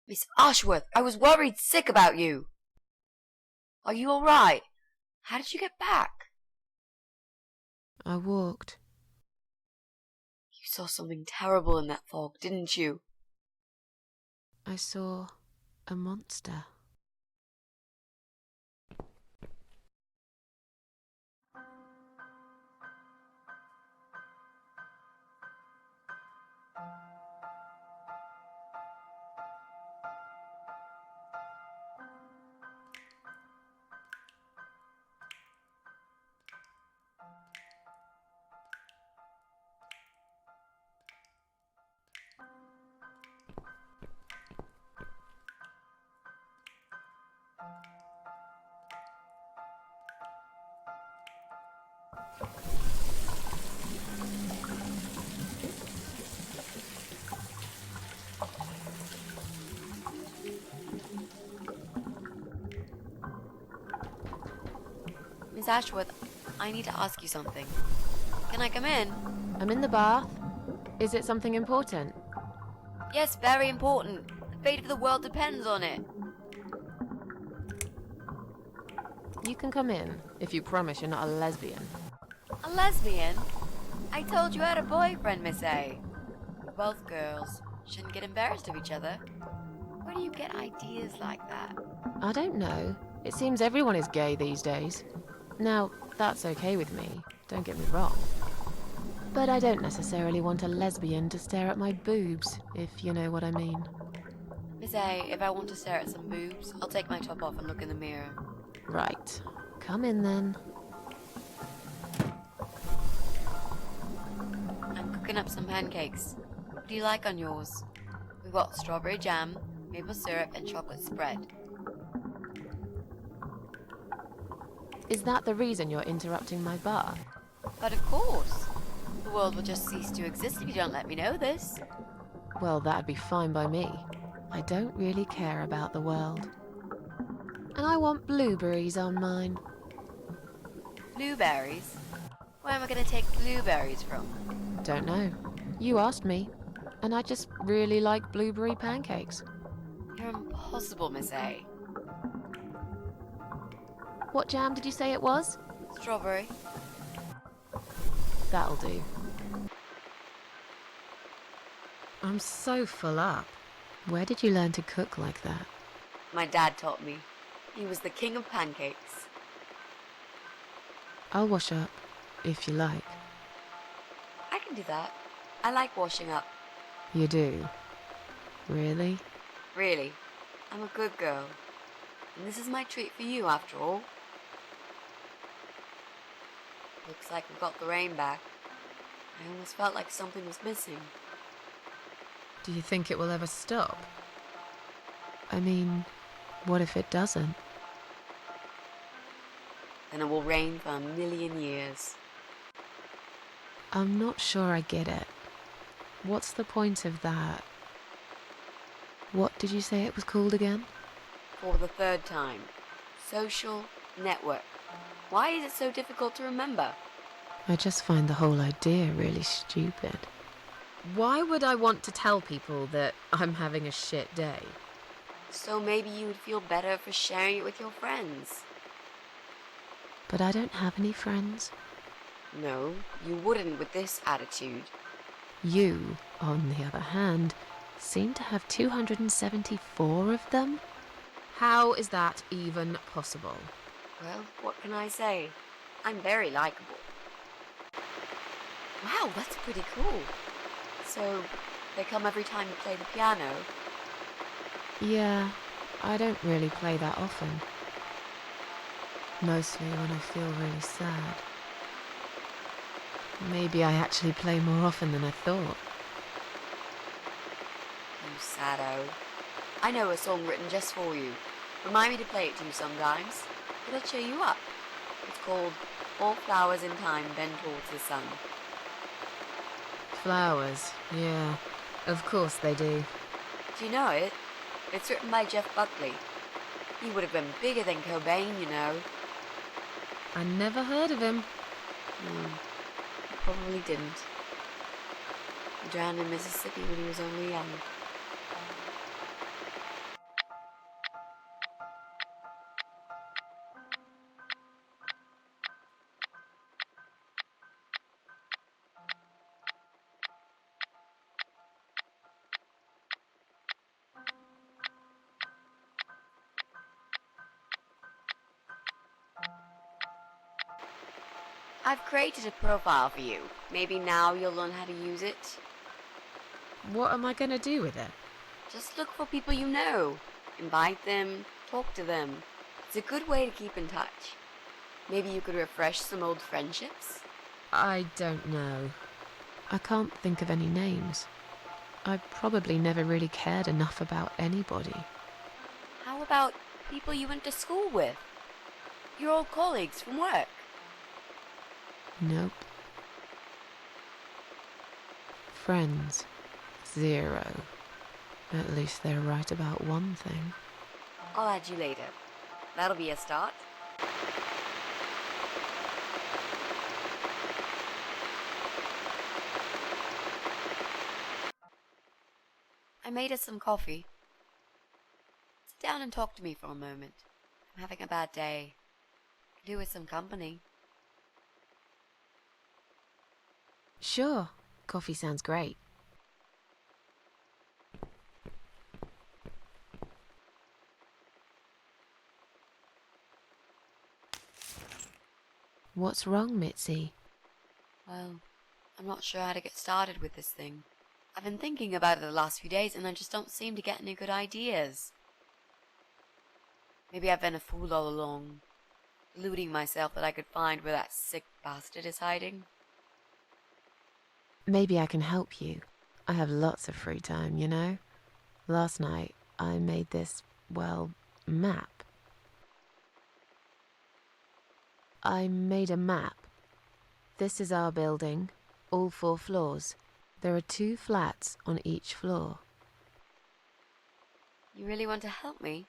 Miss Ashworth, I was worried sick about you. Are you all right? How did you get back? I walked. You saw something terrible in that fog, didn't you? I saw a monster. Miss Ashworth, I need to ask you something. Can I come in? I'm in the bath. Is it something important? Yes, very important. The fate of the world depends on it. You can come in, if you promise you're not a lesbian. A lesbian? I told you I had a boyfriend, Miss A. We're both girls. Shouldn't get embarrassed of each other. Where do you get ideas like that? I don't know. It seems everyone is gay these days. Now, that's okay with me, don't get me wrong. But I don't necessarily want a lesbian to stare at my boobs, if you know what I mean. Miss A, if I want to stare at some boobs, I'll take my top off and look in the mirror. Right. Come in then. I'm cooking up some pancakes. What do you like on yours? We've got strawberry jam, maple syrup, and chocolate spread. Is that the reason you're interrupting my bath? But of course. The world will just cease to exist if you don't let me know this. Well, that'd be fine by me. I don't really care about the world. And I want blueberries on mine. Blueberries? Where am I going to take blueberries from? Don't know. You asked me. And I just really like blueberry pancakes. You're impossible, Miss A. What jam did you say it was? Strawberry. That'll do. I'm so full up. Where did you learn to cook like that? My dad taught me. He was the king of pancakes. I'll wash up, if you like. I can do that. I like washing up. You do? Really? Really. I'm a good girl. And this is my treat for you, after all. Looks like we got the rain back. I almost felt like something was missing. Do you think it will ever stop? I mean, what if it doesn't? Then it will rain for 1,000,000 years. I'm not sure I get it. What's the point of that? What did you say it was called again? For the third time. Social network. Why is it so difficult to remember? I just find the whole idea really stupid. Why would I want to tell people that I'm having a shit day? So maybe you would feel better for sharing it with your friends. But I don't have any friends. No, you wouldn't with this attitude. You, on the other hand, seem to have 274 of them? How is that even possible? Well, what can I say? I'm very likable. Wow, that's pretty cool. So, they come every time you play the piano? Yeah, I don't really play that often. Mostly when I feel really sad. Maybe I actually play more often than I thought. You saddo. I know a song written just for you. Remind me to play it to you sometimes. It'll cheer you up. It's called All Flowers in Time Bend Towards the Sun. Flowers, yeah. Of course they do. Do you know it? It's written by Jeff Buckley. He would have been bigger than Cobain, you know. I never heard of him. No, he probably didn't. He drowned in Mississippi when he was only young. I've created a profile for you. Maybe now you'll learn how to use it. What am I going to do with it? Just look for people you know. Invite them, talk to them. It's a good way to keep in touch. Maybe you could refresh some old friendships? I don't know. I can't think of any names. I probably never really cared enough about anybody. How about people you went to school with? Your old colleagues from work? Nope. Friends. 0. At least they're right about one thing. I'll add you later. That'll be a start. I made us some coffee. Sit down and talk to me for a moment. I'm having a bad day. Could do with some company. Sure. Coffee sounds great. What's wrong, Mitzi? Well, I'm not sure how to get started with this thing. I've been thinking about it the last few days and I just don't seem to get any good ideas. Maybe I've been a fool all along, deluding myself that I could find where that sick bastard is hiding. Maybe I can help you. I have lots of free time, you know? Last night, I made this, well, map. I made a map. This is our building, all 4 floors. There are 2 flats on each floor. You really want to help me?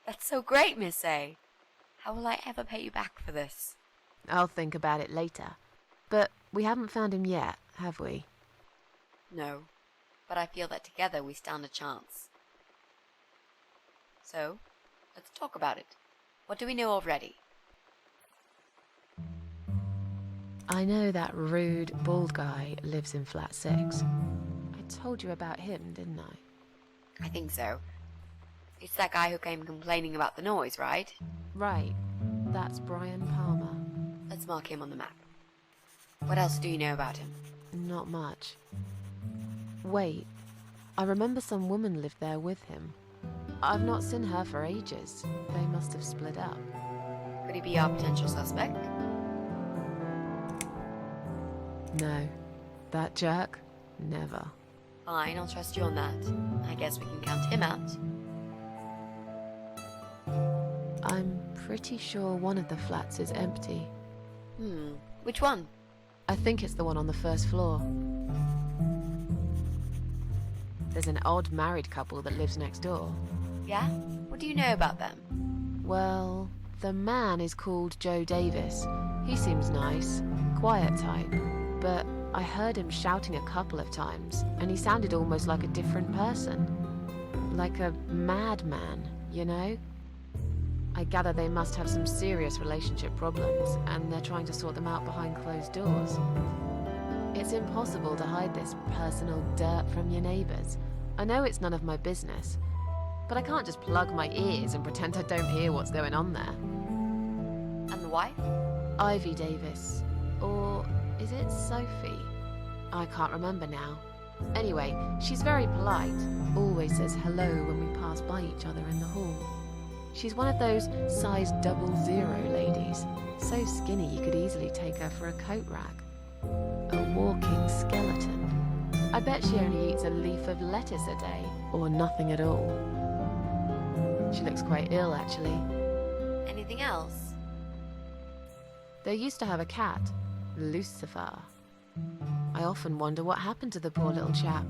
That's so great, Miss A. How will I ever pay you back for this? I'll think about it later. But we haven't found him yet, have we? No, but I feel that together we stand a chance. So, let's talk about it. What do we know already? I know that rude, bald guy lives in flat 6. I told you about him, didn't I? I think so. It's that guy who came complaining about the noise, right? Right. That's Brian Palmer. Let's mark him on the map. What else do you know about him? Not much. Wait. I remember some woman lived there with him. I've not seen her for ages. They must have split up. Could he be our potential suspect? No. That jerk? Never. Fine, I'll trust you on that. I guess we can count him out. I'm pretty sure one of the flats is empty. Which one? I think it's the one on the 1st floor. There's an odd married couple that lives next door. Yeah? What do you know about them? Well, the man is called Joe Davis. He seems nice, quiet type. But I heard him shouting a couple of times, and he sounded almost like a different person. Like a madman, you know? I gather they must have some serious relationship problems, and they're trying to sort them out behind closed doors. It's impossible to hide this personal dirt from your neighbours. I know it's none of my business, but I can't just plug my ears and pretend I don't hear what's going on there. And the wife? Ivy Davis. Or is it Sophie? I can't remember now. Anyway, she's very polite, always says hello when we pass by each other in the hall. She's one of those size 00 ladies, so skinny you could easily take her for a coat rack. A walking skeleton. I bet she only eats a leaf of lettuce a day, or nothing at all. She looks quite ill, actually. Anything else? They used to have a cat, Lucifer. I often wonder what happened to the poor little chap.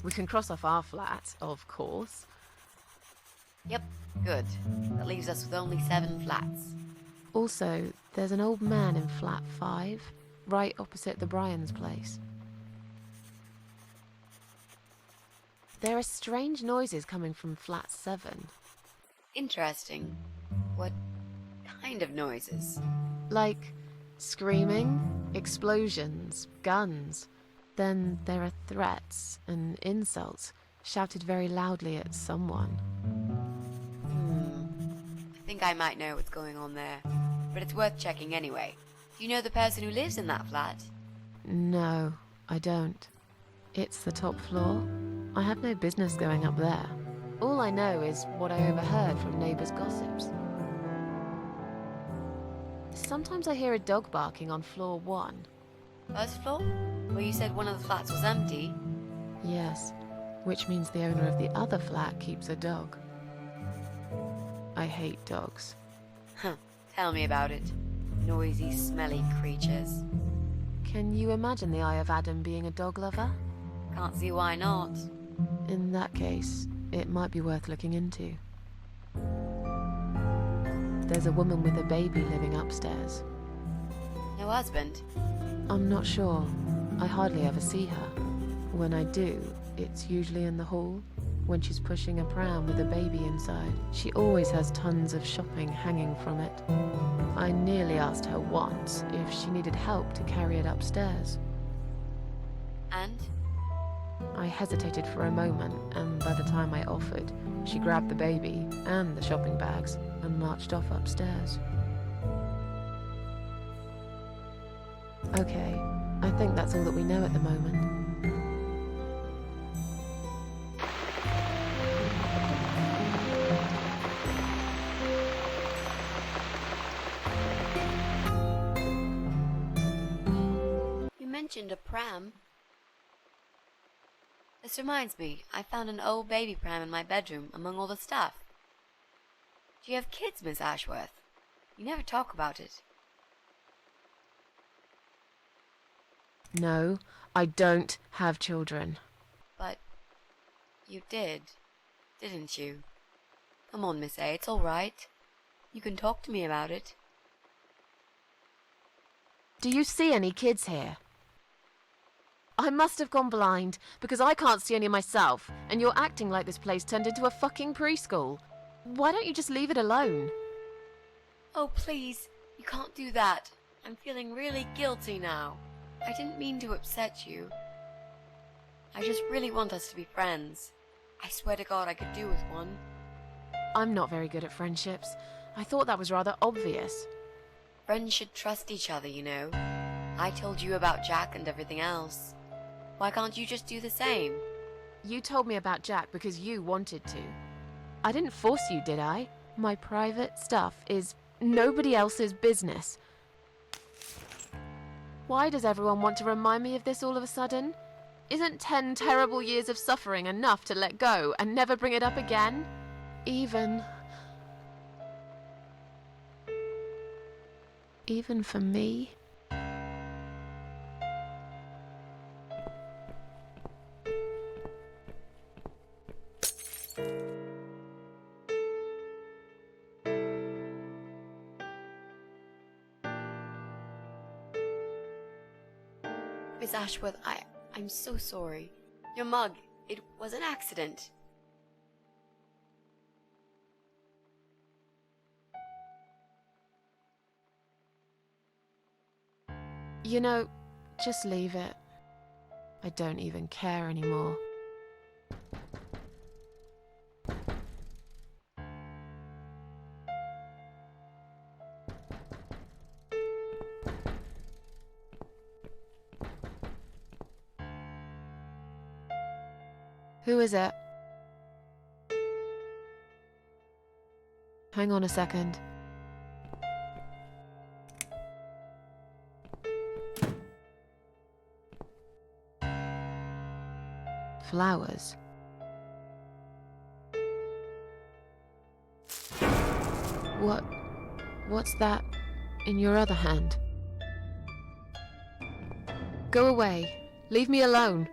We can cross off our flat, of course. Yep, good. That leaves us with only 7 flats. Also, there's an old man in flat 5, right opposite the Bryans' place. There are strange noises coming from flat 7. Interesting. What kind of noises? Like screaming, explosions, guns. Then there are threats and insults, shouted very loudly at someone. I think I might know what's going on there. but it's worth checking anyway. Do you know the person who lives in that flat? No, I don't. It's the top floor. I have no business going up there. All I know is what I overheard from neighbors' gossips. Sometimes I hear a dog barking on floor 1. First floor? Where you said one of the flats was empty? Yes, which means the owner of the other flat keeps a dog. I hate dogs. Huh, tell me about it. Noisy, smelly creatures. Can you imagine the Eye of Adam being a dog lover? Can't see why not. In that case, it might be worth looking into. There's a woman with a baby living upstairs. No husband? I'm not sure. I hardly ever see her. When I do, it's usually in the hall, when she's pushing a pram with a baby inside. She always has tons of shopping hanging from it. I nearly asked her once if she needed help to carry it upstairs. And? I hesitated for a moment, and by the time I offered, she grabbed the baby and the shopping bags and marched off upstairs. Okay, I think that's all that we know at the moment. You mentioned a pram. This reminds me, I found an old baby pram in my bedroom among all the stuff. Do you have kids, Miss Ashworth? You never talk about it. No, I don't have children. But you did, didn't you? Come on, Miss A, it's all right. You can talk to me about it. Do you see any kids here? I must have gone blind, because I can't see any myself, and you're acting like this place turned into a fucking preschool. Why don't you just leave it alone? Oh, please, you can't do that. I'm feeling really guilty now. I didn't mean to upset you. I just really want us to be friends. I swear to God I could do with one. I'm not very good at friendships. I thought that was rather obvious. Friends should trust each other, you know. I told you about Jack and everything else. Why can't you just do the same? You told me about Jack because you wanted to. I didn't force you, did I? My private stuff is nobody else's business. Why does everyone want to remind me of this all of a sudden? Isn't 10 terrible years of suffering enough to let go and never bring it up again? Even for me? Miss Ashworth, I'm so sorry. Your mug, it was an accident. You know, just leave it. I don't even care anymore. Who is it? Hang on a second. Flowers. What's that in your other hand? Go away. Leave me alone.